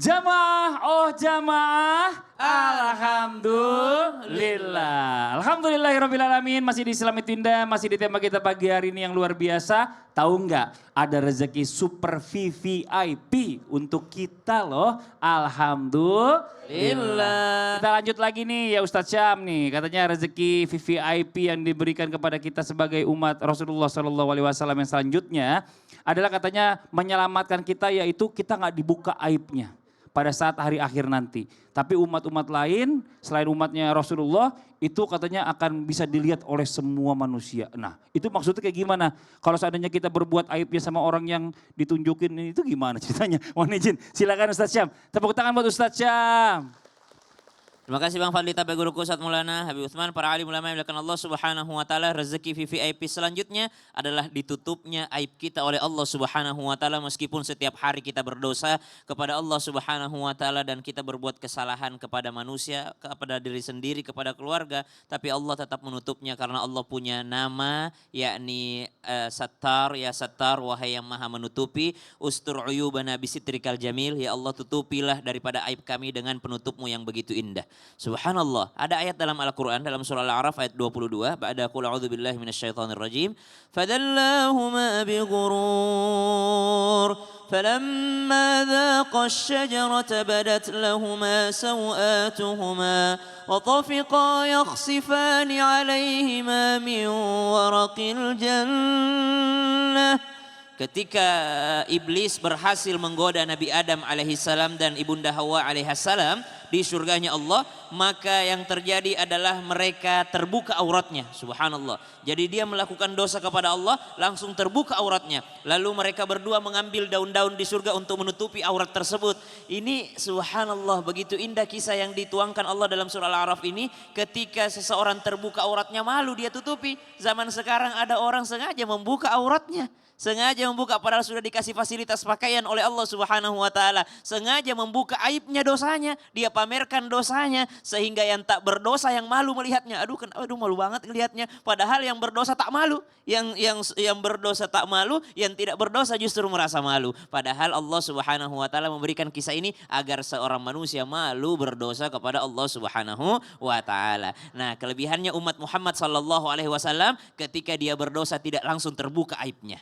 Jamaah, oh jamaah, alhamdulillah. Alhamdulillahirrabbilalamin, masih di Islami Tinda, masih di tema kita pagi hari ini yang luar biasa. Tahu nggak, ada rezeki super VVIP untuk kita loh, alhamdulillah. Kita lanjut lagi nih ya Ustadz Syam nih, katanya rezeki VVIP yang diberikan kepada kita sebagai umat Rasulullah SAW yang selanjutnya adalah katanya menyelamatkan kita, yaitu kita nggak dibuka aibnya pada saat hari akhir nanti. Tapi umat-umat lain selain umatnya Rasulullah itu katanya akan bisa dilihat oleh semua manusia. Nah itu maksudnya kayak gimana? Kalau seandainya kita berbuat aibnya sama orang yang ditunjukin itu gimana ceritanya? Mohon izin, silakan Ustadz Syam. Tepuk tangan buat Ustadz Syam. Terima kasih Bang Fadli Tabe Guruku Ustadz Maulana Habib Utsman, para alim ulama yang dimuliakan Allah Subhanahu wa taala. Rezeki VVIP selanjutnya adalah ditutupnya aib kita oleh Allah Subhanahu wa taala meskipun setiap hari kita berdosa kepada Allah Subhanahu wa taala dan kita berbuat kesalahan kepada manusia, kepada diri sendiri, kepada keluarga, tapi Allah tetap menutupnya karena Allah punya nama yakni Sattar, ya Sattar, wahai yang Maha menutupi. Ustur uyubana bisitrikal jamil, ya Allah tutupilah daripada aib kami dengan penutupmu yang begitu indah. Subhanallah, ada ayat dalam Al-Quran dalam surah Al-A'raf ayat 22. Ba'da qul a'udzu billahi minasyaitonir rajim. Fadallahuma bighurur. Falamma dhaqa asy-syajarata badat lahuma sawatuhuma wa tafiqa yakhsifani 'alaihima min waraqil jannah. Ketika iblis berhasil menggoda Nabi Adam alaihissalam dan ibunda Hawa alaihissalam di surganya Allah, maka yang terjadi adalah mereka terbuka auratnya. Subhanallah. Jadi dia melakukan dosa kepada Allah, langsung terbuka auratnya. Lalu mereka berdua mengambil daun-daun di surga untuk menutupi aurat tersebut. Ini subhanallah, begitu indah kisah yang dituangkan Allah dalam surah Al-A'raf ini. Ketika seseorang terbuka auratnya, malu dia tutupi. Zaman sekarang ada orang sengaja membuka auratnya. Sengaja membuka padahal sudah dikasih fasilitas pakaian oleh Allah Subhanahu wa taala. Sengaja membuka aibnya, dosanya, dia pamerkan dosanya sehingga yang tak berdosa yang malu melihatnya. Aduh malu banget melihatnya. Padahal yang berdosa tak malu, yang berdosa tak malu, yang tidak berdosa justru merasa malu. Padahal Allah Subhanahu wa taala memberikan kisah ini agar seorang manusia malu berdosa kepada Allah Subhanahu wa taala. Nah, kelebihannya umat Muhammad sallallahu alaihi wasallam ketika dia berdosa tidak langsung terbuka aibnya.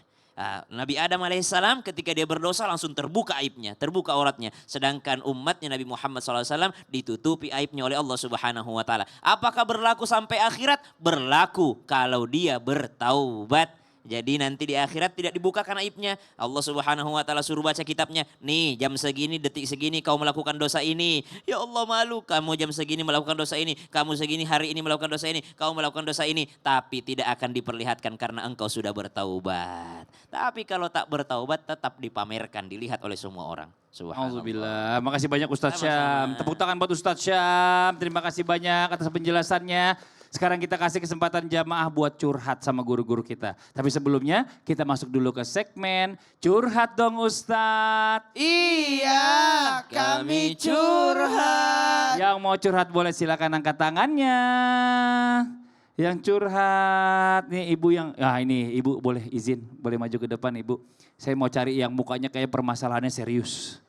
Nabi Adam alaihissalam ketika dia berdosa langsung terbuka aibnya, terbuka auratnya. Sedangkan umatnya Nabi Muhammad SAW ditutupi aibnya oleh Allah Subhanahu wa taala. Apakah berlaku sampai akhirat? Berlaku kalau dia bertaubat. Jadi nanti di akhirat tidak dibukakan aibnya. Allah Subhanahu wa taala suruh baca kitabnya. Nih jam segini, detik segini kau melakukan dosa ini. Ya Allah malu, kamu jam segini melakukan dosa ini. Kamu segini hari ini melakukan dosa ini. Kamu melakukan dosa ini. Tapi tidak akan diperlihatkan karena engkau sudah bertaubat. Tapi kalau tak bertaubat tetap dipamerkan, dilihat oleh semua orang. Alhamdulillah. Makasih banyak Ustadz Syam. Tepuk tangan buat Ustadz Syam. Terima kasih banyak atas penjelasannya. Sekarang kita kasih kesempatan jamaah buat curhat sama guru-guru kita. Tapi sebelumnya kita masuk dulu ke segmen Curhat Dong Ustadz. Iya, kami curhat. Yang mau curhat boleh silakan angkat tangannya. Yang curhat, nih ibu yang, ini ibu boleh izin, boleh maju ke depan ibu. Saya mau cari yang mukanya kayak permasalahannya serius.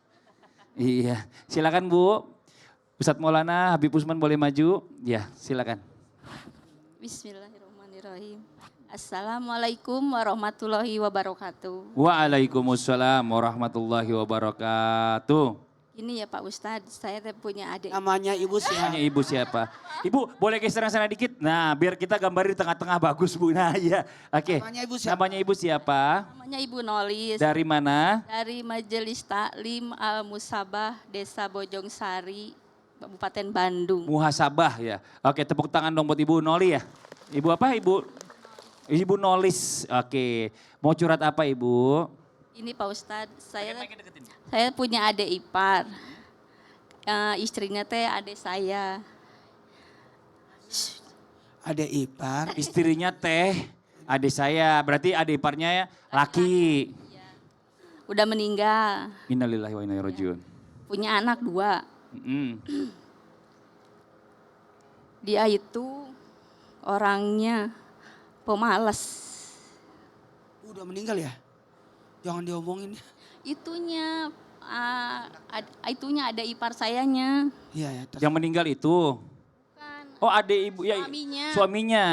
Iya, silakan Bu. Ustadz Maulana, Habib Utsman boleh maju. Ya, silakan. Bismillahirrahmanirrahim. Assalamualaikum warahmatullahi wabarakatuh. Waalaikumsalam warahmatullahi wabarakatuh. Ini ya Pak Ustadz, saya punya adik. Namanya Ibu siapa? Namanya Ibu siapa? Ibu boleh geser sana dikit. Nah biar kita gambar di tengah-tengah bagus Bu. Nah iya, oke. Namanya Ibu siapa? Namanya Ibu siapa? Namanya Ibu Nolis. Dari mana? Dari Majelis Taklim Al-Musabah, Desa Bojongsari, Kabupaten Bandung. Muhasabah ya. Oke, tepuk tangan dong buat Ibu Noli ya. Ibu apa? Ibu Nolis. Oke. Mau curhat apa Ibu? Ini Pak Ustadz, saya punya adik ipar. Istrinya teh adik saya. Adik ipar. Istrinya teh adik saya. Berarti adik iparnya laki. Udah meninggal. Innalillahi wa inna ilaihi rajiun. Punya anak 2. Dia itu orangnya pemalas. Udah meninggal ya? Jangan diomongin. Itunya itunya ada ipar sayanya. Iya ya. Yang meninggal itu. Kan Oh adik ibu ya. suaminya. Suaminya.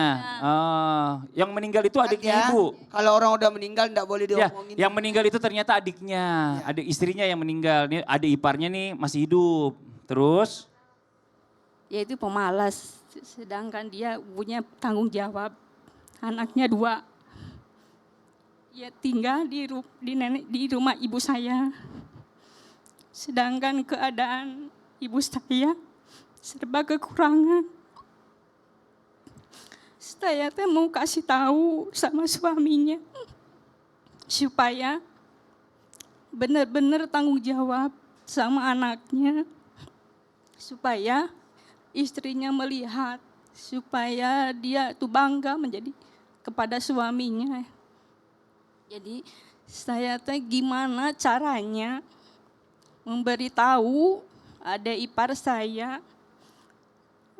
Yang meninggal itu adiknya ibu. Kalau orang udah meninggal enggak boleh Ya, diomongin. yang meninggal itu ternyata adiknya, adik istrinya yang meninggal. Nih adik iparnya nih masih hidup. Terus Ya itu pemalas. Sedangkan dia punya tanggung jawab. Anaknya 2. Ya tinggal di rumah ibu saya. Sedangkan keadaan ibu saya serba kekurangan. Saya teh mau kasih tahu sama suaminya supaya benar-benar tanggung jawab sama anaknya, supaya istrinya melihat, supaya dia tuh bangga menjadi kepada suaminya. Jadi saya teh gimana caranya memberitahu adik ipar saya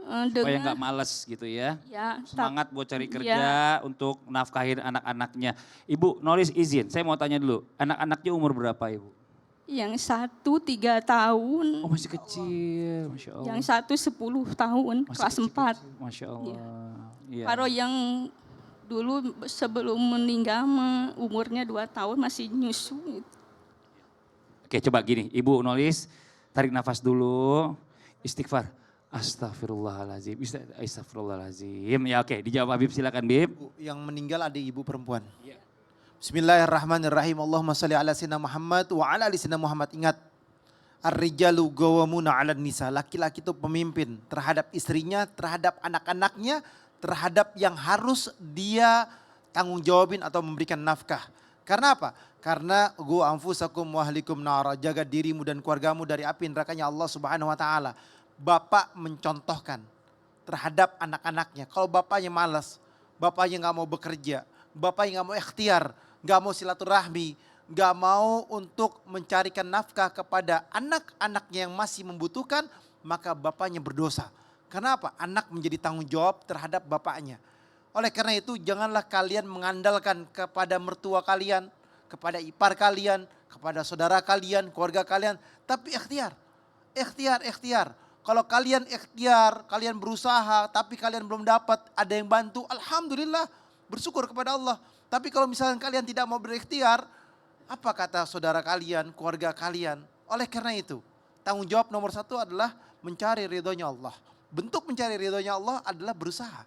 supaya nggak males gitu ya. ya, Semangat buat cari kerja untuk nafkahin anak-anaknya. Ibu, Nolis izin, saya mau tanya dulu. Anak-anaknya umur berapa Ibu? yang satu 3 tahun, Oh masih kecil, Masya Allah. yang satu 10 tahun, Masih kelas 4. kecil-kecil, Masya Allah. Iya. Kalau yang dulu sebelum meninggal umurnya 2 tahun masih nyusu. Oke coba gini, Ibu Nolis tarik nafas dulu, istighfar. Astagfirullahaladzim, astagfirullahaladzim. Ya oke, dijawab Habib, silakan Bib. Yang meninggal ada ibu perempuan. Bismillahirrahmanirrahim. Allahumma salli ala sayyidina Muhammad wa ala ali sayyidina Muhammad. Ingat, ar-rijalu qawwamuna 'alan nisa. Laki-laki itu pemimpin terhadap istrinya, terhadap anak-anaknya, terhadap yang harus dia tanggung jawabin atau memberikan nafkah. Karena apa? Karena gu anfusakum wa ahlikum nara, jaga dirimu dan keluargamu dari api nerakanya Allah Subhanahu wa taala. Bapak mencontohkan terhadap anak-anaknya. Kalau bapaknya malas, bapaknya nggak mau bekerja, bapaknya nggak mau ikhtiar, nggak mau silaturahmi, nggak mau untuk mencarikan nafkah kepada anak-anaknya yang masih membutuhkan, maka bapaknya berdosa. Kenapa? Anak menjadi tanggung jawab terhadap bapaknya. Oleh karena itu janganlah kalian mengandalkan kepada mertua kalian, kepada ipar kalian, kepada saudara kalian, keluarga kalian, tapi ikhtiar. Ikhtiar. Kalau kalian ikhtiar, kalian berusaha, tapi kalian belum dapat, ada yang bantu, alhamdulillah, bersyukur kepada Allah. Tapi kalau misalnya kalian tidak mau berikhtiar, apa kata saudara kalian, keluarga kalian? Oleh karena itu, tanggung jawab nomor 1 adalah mencari ridhonya Allah. Bentuk mencari ridhonya Allah adalah berusaha.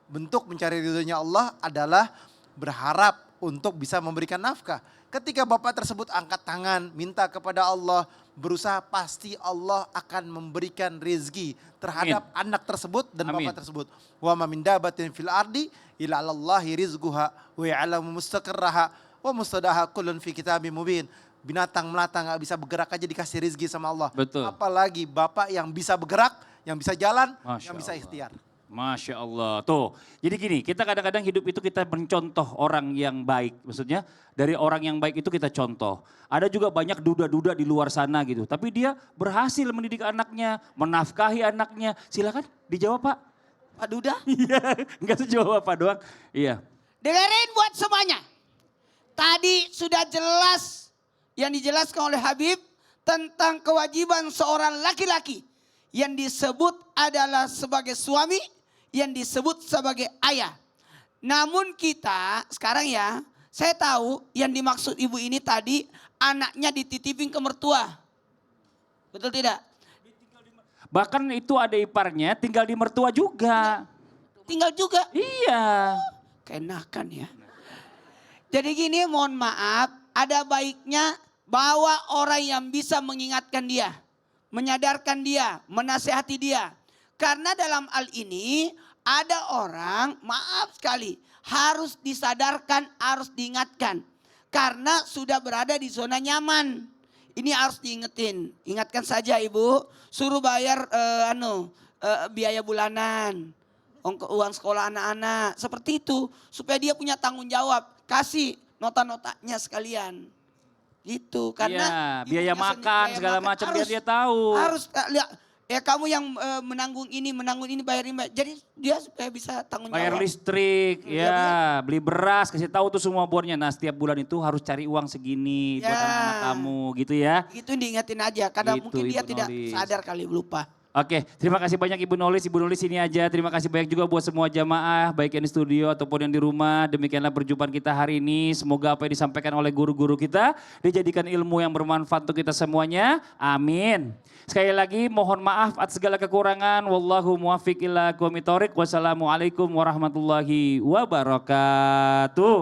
Bentuk mencari ridhonya Allah adalah berharap untuk bisa memberikan nafkah. Ketika bapak tersebut angkat tangan, minta kepada Allah, berusaha, pasti Allah akan memberikan rezeki terhadap anak tersebut dan bapak tersebut. Wa ma min dabatin fil ardi illa 'alallahi rizquha wa ya'lamu mustaqarraha wa mustadaha kullun fi kitabim mubin. Binatang melata nggak bisa bergerak aja dikasih rezeki sama Allah. Betul. Apalagi bapak yang bisa bergerak, yang bisa jalan, yang bisa Allah. ikhtiar. Masya Allah. Tuh, jadi gini, kita kadang-kadang hidup itu kita mencontoh orang yang baik. Maksudnya dari orang yang baik itu kita contoh. Ada juga banyak duda-duda di luar sana gitu. Tapi dia berhasil mendidik anaknya, menafkahi anaknya. Silakan dijawab Pak. Pak Duda, Iya, enggak sejawab Pak doang. Iya. dengerin buat semuanya. Tadi sudah jelas yang dijelaskan oleh Habib tentang kewajiban seorang laki-laki yang disebut adalah sebagai suami, yang disebut sebagai ayah. Namun kita sekarang ya, saya tahu yang dimaksud ibu ini tadi anaknya dititipin ke mertua. Betul tidak? Bahkan itu ada iparnya tinggal di mertua juga. Tinggal juga. Iya. Keenakan ya. Jadi gini, mohon maaf, ada baiknya bawa orang yang bisa mengingatkan dia, menyadarkan dia, menasehati dia. Karena dalam hal ini ada orang, maaf sekali, harus disadarkan, harus diingatkan. Karena sudah berada di zona nyaman. Ini harus diingetin. Ingatkan saja ibu, suruh bayar biaya bulanan, uang sekolah anak-anak. Seperti itu, supaya dia punya tanggung jawab. Kasih nota-notanya sekalian. Gitu, karena iya, biaya makan segala macam biar dia tahu. Harus lihat. Ya kamu yang menanggung ini, bayar ini. Jadi dia supaya bisa tanggung jawab. Bayar listrik, ya, beli beras, kasih tahu tuh semua bornya. Nah setiap bulan itu harus cari uang segini buat Ya. anak kamu gitu ya. Itu diingetin aja, karena Gitu, mungkin dia Ibu tidak Nolis. sadar kali, lupa. Oke, terima kasih banyak Ibu Nolis. Ibu Nolis ini aja. Terima kasih banyak juga buat semua jamaah, baik yang di studio ataupun yang di rumah. Demikianlah perjumpaan kita hari ini. Semoga apa yang disampaikan oleh guru-guru kita dijadikan ilmu yang bermanfaat untuk kita semuanya. Amin. Sekali lagi mohon maaf atas segala kekurangan. Wallahu muwaffiq ila aqwamit thoriq. Wassalamualaikum warahmatullahi wabarakatuh.